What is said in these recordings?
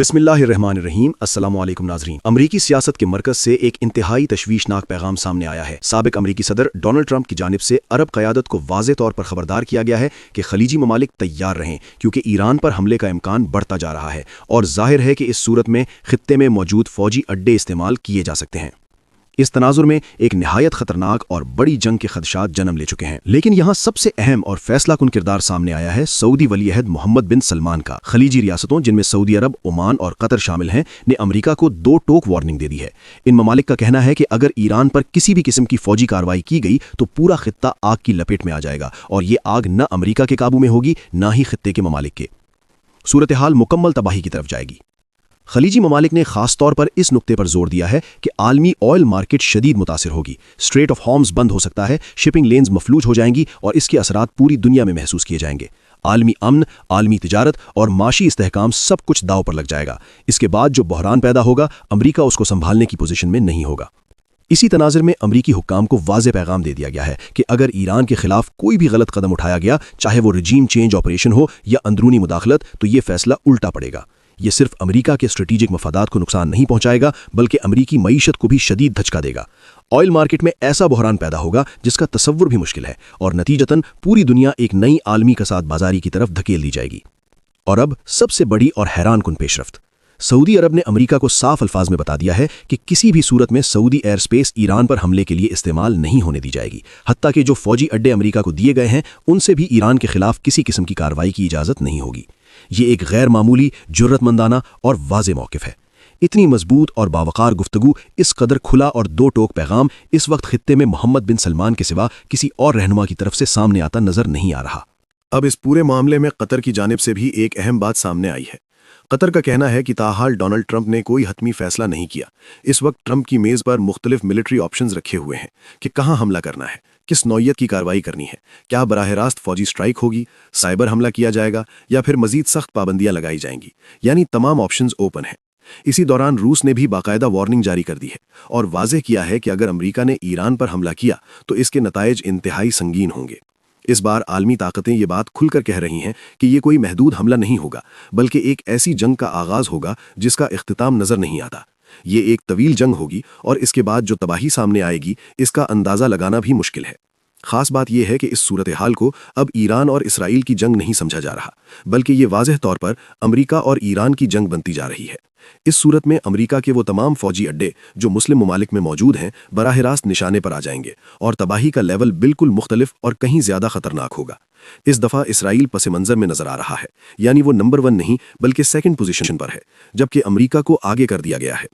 बिस्मिल्लाहिर्रहमानिर्रहीम। अस्सलाम वालेकुम नाज़रीन। अमरीकी सियासत के मरकज़ से एक इंतहाई तशवीशनाक पैगाम सामने आया है। साबिक अमरीकी सदर डोनाल्ड ट्रंप की जानिब से अरब क़यादत को वाज़े तौर पर खबरदार किया गया है कि खलीजी ममालिक तैयार रहें, क्योंकि ईरान पर हमले का इम्कान बढ़ता जा रहा है और ज़ाहिर है कि इस सूरत में खित्ते में मौजूद फ़ौजी अड्डे इस्तेमाल किए जा सकते हैं। इस तनाजुर में एक नहायत खतरनाक और बड़ी जंग के खदशात जन्म ले चुके हैं। लेकिन यहाँ सबसे अहम और फैसला कुन किरदार सामने आया है सऊदी वली-ए-अहद मोहम्मद बिन सलमान का। खलीजी रियासतों, जिनमें सऊदी अरब, ओमान और कतर शामिल हैं, ने अमरीका को दो टोक वार्निंग दे दी है। इन ममालिक का कहना है कि अगर ईरान पर किसी भी किस्म की फौजी कार्रवाई की गई तो पूरा खित्ता आग की लपेट में आ जाएगा, और ये आग न अमरीका के काबू में होगी, न ही खित्ते के ममालिक के। सूरत हाल मुकम्मल तबाही की तरफ जाएगी। खलीजी ममालिक ने खास तौर पर इस नुक्ते पर जोर दिया है कि आलमी ऑयल मार्केट शदीद मुतासिर होगी। स्ट्रेट ऑफ हॉर्मुज़ बंद हो सकता है, शिपिंग लेन्स मफलूज हो जाएंगी और इसके असरात पूरी दुनिया में महसूस किए जाएंगे। आलमी अमन, आलमी तिजारत और माशी इस्तेहकाम सब कुछ दाव पर लग जाएगा। इसके बाद जो बहरान पैदा होगा, अमरीका उसको संभालने की पोजीशन में नहीं होगा। इसी तनाज़ुर में अमरीकी हुक्काम को वाज़े पैगाम दे दिया गया है कि अगर ईरान के खिलाफ कोई भी गलत कदम उठाया गया, चाहे वो रजीम चेंज ऑपरेशन हो या अंदरूनी मुदाखलत, तो ये फैसला उल्टा पड़ेगा। ये सिर्फ अमेरिका के स्ट्रेटेजिक मफादात को नुकसान नहीं पहुंचाएगा, बल्कि अमेरिकी मईशत को भी शदीद धचका देगा। ऑयल मार्केट में ऐसा बहरान पैदा होगा जिसका तसव्वुर भी मुश्किल है, और नतीजतन पूरी दुनिया एक नई आलमी कसाद बाजारी की तरफ धकेल दी जाएगी। और अब सबसे बड़ी और हैरान कुन पेशरफ्त। सऊदी अरब ने अमेरिका को साफ अल्फाज में बता दिया है कि किसी भी सूरत में सऊदी एयर स्पेस ईरान पर हमले के लिए इस्तेमाल नहीं होने दी जाएगी। हत्ता कि जो फौजी अड्डे अमेरिका को दिए गए हैं, उनसे भी ईरान के खिलाफ किसी किस्म की कार्रवाई की इजाज़त नहीं होगी। ये एक गैर मामूली, जुर्रतमंदाना और वाज़े मौक़िफ़ है। इतनी मजबूत और बावकार गुफ्तगू, इस कदर खुला और दो टोक पैगाम इस वक्त खित्ते में मोहम्मद बिन सलमान के सिवा किसी और रहनुमा की तरफ से सामने आता नजर नहीं आ रहा। अब इस पूरे मामले में कतर की जानिब से भी एक अहम बात सामने आई है। कतर का कहना है कि ताहाल डोनाल्ड ट्रंप ने कोई हतमी फैसला नहीं किया। इस वक्त ट्रंप की मेज़ पर मुख्तलिफ मिलिट्री ऑप्शंस रखे हुए हैं कि कहाँ हमला करना है, किस नौयत की कार्रवाई करनी है। क्या बराह रास्त फौजी स्ट्राइक होगी, साइबर हमला किया जाएगा, या फिर मजीद सख्त पाबंदियां लगाई जाएंगी। यानी तमाम ऑप्शंस ओपन हैं। इसी दौरान रूस ने भी बाकायदा वार्निंग जारी कर दी है और वाज़ेह किया है कि अगर अमेरिका ने ईरान पर हमला किया तो इसके नताइज इंतहाई संगीन होंगे। इस बार आलमी ताकतें ये बात खुलकर कह रही हैं कि ये कोई महदूद हमला नहीं होगा, बल्कि एक ऐसी जंग का आगाज होगा जिसका इख्तिताम नजर नहीं आता। ये एक तवील जंग होगी और इसके बाद जो तबाही सामने आएगी, इसका अंदाज़ा लगाना भी मुश्किल है। खास बात यह है कि इस सूरत हाल को अब ईरान और इसराइल की जंग नहीं समझा जा रहा, बल्कि ये वाज़ेह तौर पर अमेरिका और ईरान की जंग बनती जा रही है। इस सूरत में अमेरिका के वो तमाम फौजी अड्डे जो मुस्लिम ममालिक में मौजूद हैं, बराह रास्त निशाने पर आ जाएंगे और तबाही का लेवल बिल्कुल मुख्तलिफ और कहीं ज्यादा खतरनाक होगा। इस दफा इसराइल पस मंजर में नजर आ रहा है, यानी वो नंबर 1 नहीं बल्कि सेकंड पोजीशन पर है, जबकि अमेरिका को आगे कर दिया गया है।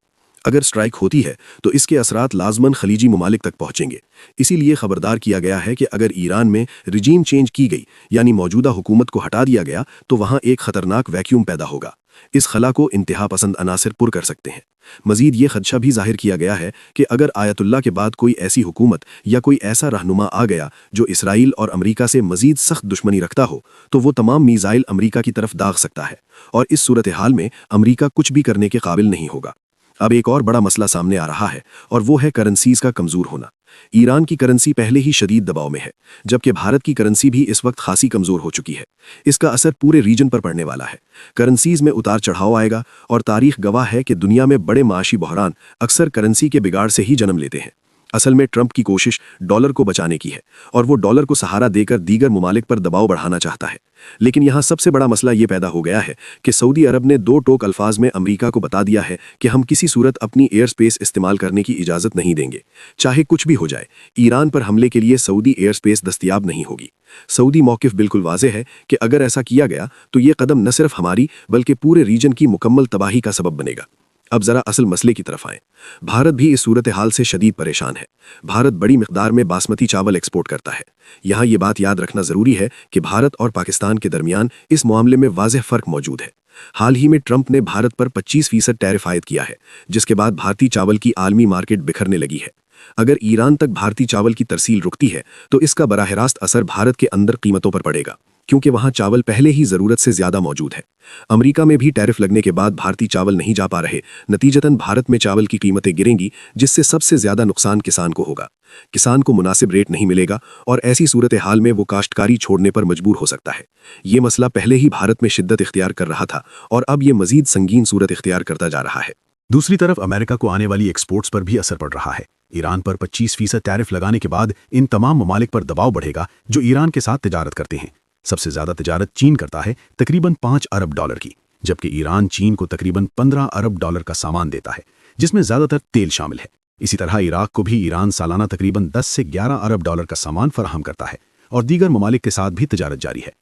अगर स्ट्राइक होती है तो इसके असरात लाजमन खलीजी ममालिक तक पहुंचेंगे। इसीलिए खबरदार किया गया है कि अगर ईरान में रजीम चेंज की गई, यानी मौजूदा हुकूमत को हटा दिया गया, तो वहां एक खतरनाक वैक्यूम पैदा होगा। इस खला को इंतहा पसंद अनासिर पुर कर सकते हैं। मजीद ये खदशा भी जाहिर किया गया है कि अगर आयतुल्लाह के बाद कोई ऐसी हुकूमत या कोई ऐसा रहनुमा आ गया जो इसराइल और अमेरिका से मजीद सख्त दुश्मनी रखता हो, तो वो तमाम मीज़ाइल अमेरिका की तरफ दाग सकता है और इस सूरत हाल में अमेरिका कुछ भी करने के काबिल नहीं होगा। अब एक और बड़ा मसला सामने आ रहा है और वो है करेंसीज का कमज़ोर होना। ईरान की करेंसी पहले ही शदीद दबाव में है, जबकि भारत की करेंसी भी इस वक्त खासी कमज़ोर हो चुकी है। इसका असर पूरे रीजन पर पड़ने वाला है। करेंसीज में उतार चढ़ाव आएगा और तारीख गवाह है कि दुनिया में बड़े माशी बहरान अक्सर करेंसी के बिगाड़ से ही जन्म लेते हैं। असल में ट्रंप की कोशिश डॉलर को बचाने की है और वो डॉलर को सहारा देकर दीगर ममालिक पर दबाव बढ़ाना चाहता है। लेकिन यहाँ सबसे बड़ा मसला ये पैदा हो गया है कि सऊदी अरब ने दो टोक अल्फाज में अमेरिका को बता दिया है कि हम किसी सूरत अपनी एयर स्पेस इस्तेमाल करने की इजाज़त नहीं देंगे। चाहे कुछ भी हो जाए, ईरान पर हमले के लिए सऊदी एयर स्पेस दस्तयाब नहीं होगी। सऊदी मौक़िफ़ बिल्कुल वाज़ेह है कि अगर ऐसा किया गया तो ये कदम न सिर्फ हमारी बल्कि पूरे रीजन की मुकम्मल तबाही का सबब बनेगा। अब जरा असल मसले की तरफ आएं। भारत भी इस सूरत हाल से शदीद परेशान है। भारत बड़ी मिकदार में बासमती चावल एक्सपोर्ट करता है। यहाँ ये बात याद रखना जरूरी है कि भारत और पाकिस्तान के दरमियान इस मामले में वाज़ेह फ़र्क मौजूद है। हाल ही में ट्रंप ने भारत पर 25% टैरिफ आयद किया है, जिसके बाद भारतीय चावल की आलमी मार्केट बिखरने लगी है। अगर ईरान तक भारतीय चावल की तरसील रुकती है तो इसका बराह रास्त असर भारत के अंदर कीमतों पर पड़ेगा क्योंकि वहां चावल पहले ही जरूरत से ज्यादा मौजूद है। अमेरिका में भी टैरिफ लगने के बाद भारतीय चावल नहीं जा पा रहे, नतीजतन भारत में चावल की कीमतें गिरेंगी, जिससे सबसे ज्यादा नुकसान किसान को होगा। किसान को मुनासिब रेट नहीं मिलेगा और ऐसी सूरत हाल में वो काश्तकारी छोड़ने पर मजबूर हो सकता है। ये मसला पहले ही भारत में शिद्दत इख्तियार कर रहा था और अब ये मजीद संगीन सूरत इख्तियार करता जा रहा है। दूसरी तरफ अमेरिका को आने वाली एक्सपोर्ट्स पर भी असर पड़ रहा है। ईरान पर 25% टैरिफ लगाने के बाद इन तमाम ममालिक पर दबाव बढ़ेगा जो ईरान के साथ तिजारत करते हैं। सबसे ज्यादा तिजारत चीन करता है, तकरीबन $5 अरब की, जबकि ईरान चीन को तकरीबन $15 अरब का सामान देता है, जिसमें ज्यादातर तेल शामिल है। इसी तरह इराक को भी ईरान सालाना तकरीबन 10 से $11 अरब का सामान फराहम करता है और दीगर ममालिक के साथ भी तिजारत जारी है।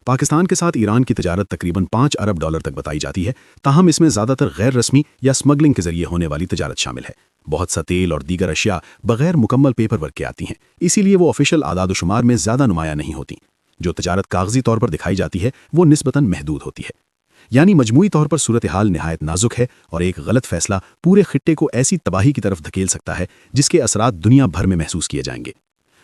पाकिस्तान के साथ ईरान की तिजारत तकरीबन $5 अरब तक बताई जाती है, ताहम इसमें ज्यादातर गैर रस्मी या स्मगलिंग के जरिए होने वाली तिजारत शामिल है। बहुत सा तेल और दीगर अशिया बगैर मुकम्मल पेपर वर्क के आती हैं, इसीलिए वो ऑफिशियल आदाद-ओ-शुमार में ज्यादा नुमाया नहीं होती। जो तिजारत कागजी तौर पर दिखाई जाती है वो निस्बतन महदूद होती है। यानी मजमूई तौर पर सूरत हाल निहायत नाजुक है और एक गलत फैसला पूरे खिट्टे को ऐसी तबाही की तरफ धकेल सकता है जिसके असरात दुनिया भर में महसूस किए जाएंगे।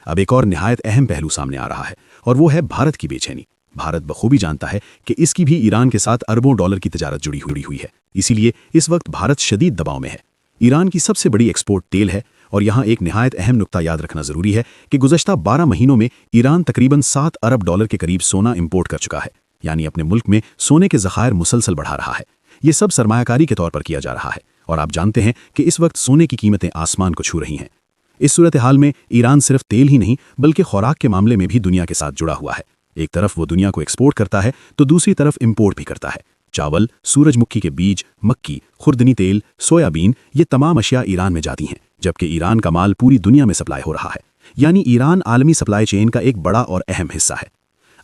अब एक और निहायत अहम पहलू सामने आ रहा है और वो है भारत की बेचैनी। भारत बखूबी जानता है कि इसकी भी ईरान के साथ अरबों डॉलर की तिजारत जुड़ी हुई है, इसीलिए इस वक्त भारत शदीद दबाव में है। ईरान की सबसे बड़ी एक्सपोर्ट तेल है और यहाँ एक निहायत अहम नुक्ता याद रखना जरूरी है कि गुज़श्ता 12 महीनों में ईरान तकरीबन $7 अरब के करीब सोना इंपोर्ट कर चुका है, यानी अपने मुल्क में सोने के ज़खायर मुसलसल बढ़ा रहा है। ये सब सरमायाकारी के तौर पर किया जा रहा है और आप जानते हैं कि इस वक्त सोने की कीमतें आसमान को छू रही हैं। इस सूरत हाल में ईरान सिर्फ तेल ही नहीं बल्कि खुराक के मामले में भी दुनिया के साथ जुड़ा हुआ है। एक तरफ वो दुनिया को एक्सपोर्ट करता है तो दूसरी तरफ इंपोर्ट भी करता है। चावल, सूरजमुखी के बीज, मक्की, खुर्दनी तेल, सोयाबीन, ये तमाम अशिया ईरान में जाती हैं, जबकि ईरान का माल पूरी दुनिया में सप्लाई हो रहा है। यानी ईरान आलमी सप्लाई चेन का एक बड़ा और अहम हिस्सा है।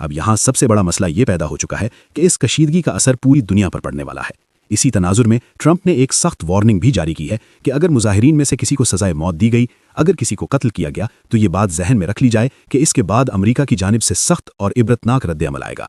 अब यहाँ सबसे बड़ा मसला ये पैदा हो चुका है कि इस कशीदगी का असर पूरी दुनिया पर पड़ने वाला है। इसी तनाजुर में ट्रंप ने एक सख्त वार्निंग भी जारी की है कि अगर मुजाहिरीन में से किसी को सजाए मौत दी गई, अगर किसी को कत्ल किया गया, तो ये बात जहन में रख ली जाए कि इसके बाद अमेरिका की जानिब से सख्त और इबरतनाक रद्द-ए-अमल आएगा।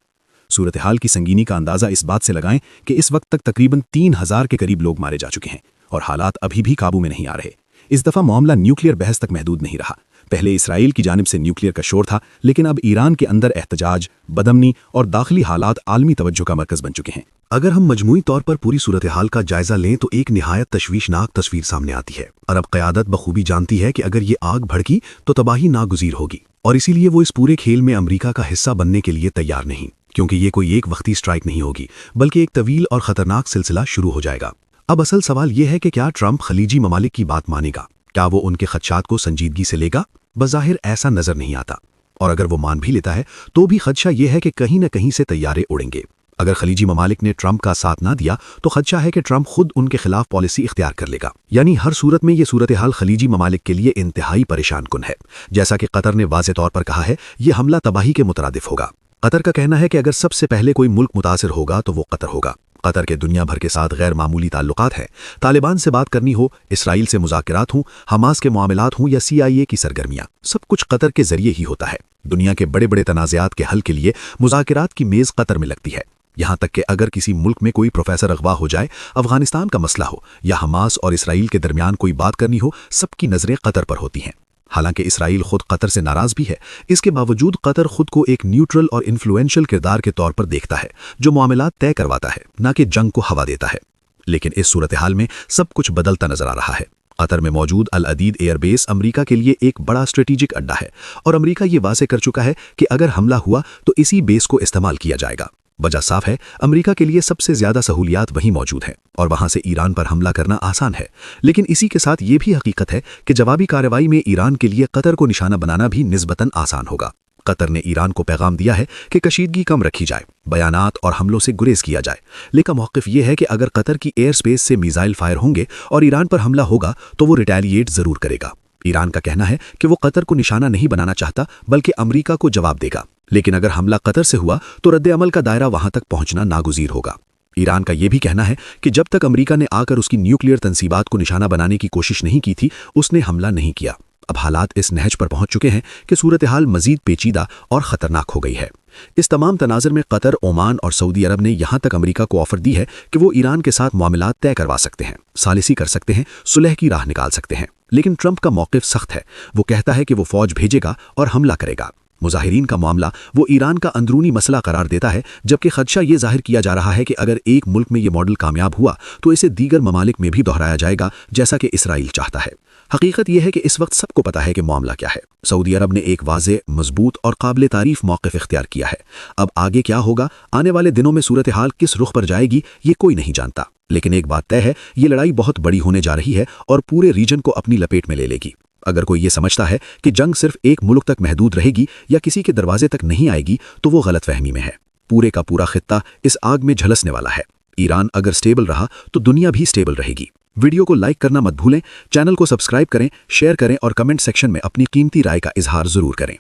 सूरत हाल की संगीनी का अंदाज़ा इस बात से लगाएं कि इस वक्त तक तकरीबन 3000 के करीब लोग मारे जा चुके हैं और हालात अभी भी काबू में नहीं आ रहे। इस दफ़ा मामला न्यूक्लियर बहस तक महदूद नहीं रहा। पहले इसराइल की जानिब से न्यूक्लियर का शोर था, लेकिन अब ईरान के अंदर एहतजाज, बदमनी और दाखिली हालात आलमी तवज्जो का मरकज़ बन चुके हैं। अगर हम मजमूई तौर पर पूरी सूरत हाल का जायजा लें तो एक निहायत तशवीशनाक तस्वीर सामने आती है। अरब क़यादत बखूबी जानती है कि अगर ये आग भड़की तो तबाही नागुज़ीर होगी और इसीलिए वो इस पूरे खेल में अमेरिका का हिस्सा बनने के लिए तैयार नहीं, क्योंकि ये कोई एक वक्ती स्ट्राइक नहीं होगी बल्कि एक तवील और ख़तरनाक सिलसिला शुरू हो जाएगा। अब असल सवाल ये है कि क्या ट्रंप खलीजी ममालिक की बात मानेगा? क्या वो उनके खदशात को संजीदगी से लेगा? बज़ाहिर ऐसा नजर नहीं आता, और अगर वो मान भी लेता है तो भी खदशा ये है कि कहीं न कहीं से तैयारे उड़ेंगे। अगर खलीजी ममालिक ने ट्रंप का साथ ना दिया तो खदशा है कि ट्रंप खुद उनके खिलाफ पॉलिसी इख्तियार कर लेगा। यानी हर सूरत में ये सूरत हाल खलीजी ममालिक के लिए इंतहाई परेशान कुन है। जैसा कि कतर ने वाज़े तौर पर कहा है, ये हमला तबाही के मुतरादिफ होगा। कतर का कहना है कि अगर सबसे पहले कोई मुल्क मुतासिर होगा तो वो कतर होगा। कतर के दुनिया भर के साथ गैर मामूली ताल्लुकात हैं। तालिबान से बात करनी हो, इसराइल से मुज़ाकिरात हों, हमास के मामलात हों या CIA की सरगर्मियां, सब कुछ कतर के जरिए ही होता है। दुनिया के बड़े बड़े तनाज़ात के हल के लिए मुज़ाकिरात की मेज़ कतर में लगती है। यहाँ तक कि अगर किसी मुल्क में कोई प्रोफेसर अगवा हो जाए, अफगानिस्तान का मसला हो या हमास और इसराइल के दरमियान कोई बात करनी हो, सबकी नज़रें कतर पर होती हैं। हालांकि इसराइल खुद कतर से नाराज़ भी है, इसके बावजूद कतर खुद को एक न्यूट्रल और इन्फ्लुएंशियल किरदार के तौर पर देखता है जो मामलात तय करवाता है, न कि जंग को हवा देता है। लेकिन इस सूरत हाल में सब कुछ बदलता नजर आ रहा है। कतर में मौजूद अल अदीद एयरबेस अमेरिका के लिए एक बड़ा स्ट्रेटेजिक अड्डा है और अमेरिका ये वाज़े कर चुका है कि अगर हमला हुआ तो इसी बेस को इस्तेमाल किया जाएगा। वजह साफ है, अमेरिका के लिए सबसे ज्यादा सहूलियात वहीं मौजूद हैं और वहां से ईरान पर हमला करना आसान है। लेकिन इसी के साथ ये भी हकीकत है कि जवाबी कार्रवाई में ईरान के लिए कतर को निशाना बनाना भी निस्बतन आसान होगा। कतर ने ईरान को पैगाम दिया है कि कशीदगी कम रखी जाए, बयानात और हमलों से गुरेज किया जाए। लेकिन मौक़िफ़ ये है कि अगर कतर की एयर स्पेस से मिसाइल फायर होंगे और ईरान पर हमला होगा तो वो रिटेलिएट ज़रूर करेगा। ईरान का कहना है कि वो कतर को निशाना नहीं बनाना चाहता बल्कि अमेरिका को जवाब देगा। लेकिन अगर हमला कतर से हुआ तो रद्द-ए-अमल का दायरा वहां तक पहुंचना नागुज़ीर होगा। ईरान का यह भी कहना है कि जब तक अमेरिका ने आकर उसकी न्यूक्लियर तंसीबात को निशाना बनाने की कोशिश नहीं की थी, उसने हमला नहीं किया। अब हालात इस नहज पर पहुंच चुके हैं कि सूरत हाल मजीद पेचीदा और ख़तरनाक हो गई है। इस तमाम तनाज़ुर में कतर, ओमान और सऊदी अरब ने यहाँ तक अमेरिका को ऑफर दी है कि वो ईरान के साथ मामलात तय करवा सकते हैं, सालिसी कर सकते हैं, सुलह की राह निकाल सकते हैं। लेकिन ट्रंप का मौक़िफ़ सख्त है। वो कहता है कि वो फ़ौज भेजेगा और हमला करेगा। مظاہرین کا معاملہ وہ ایران کا اندرونی مسئلہ قرار دیتا ہے، جبکہ خدشہ یہ ظاہر کیا جا رہا ہے کہ اگر ایک ملک میں یہ ماڈل کامیاب ہوا تو اسے دیگر ممالک میں بھی دہرایا جائے گا، جیسا کہ اسرائیل چاہتا ہے۔ حقیقت یہ ہے کہ اس وقت سب کو پتا ہے کہ معاملہ کیا ہے۔ سعودی عرب نے ایک واضح، مضبوط اور قابل تعریف موقف اختیار کیا ہے۔ اب آگے کیا ہوگا، آنے والے دنوں میں صورتحال کس رخ پر جائے گی، یہ کوئی نہیں جانتا، لیکن ایک بات طے ہے، یہ لڑائی بہت بڑی ہونے جا رہی ہے اور پورے ریجن کو اپنی لپیٹ میں لے گی۔ اگر کوئی یہ سمجھتا ہے کہ جنگ صرف ایک ملک تک محدود رہے گی یا کسی کے دروازے تک نہیں آئے گی تو وہ غلط فہمی میں ہے۔ پورے کا پورا خطہ اس آگ میں جھلسنے والا ہے۔ ایران اگر سٹیبل رہا تو دنیا بھی سٹیبل رہے گی۔ ویڈیو کو لائک کرنا مت بھولیں، چینل کو سبسکرائب کریں، شیئر کریں اور کمنٹ سیکشن میں اپنی قیمتی رائے کا اظہار ضرور کریں۔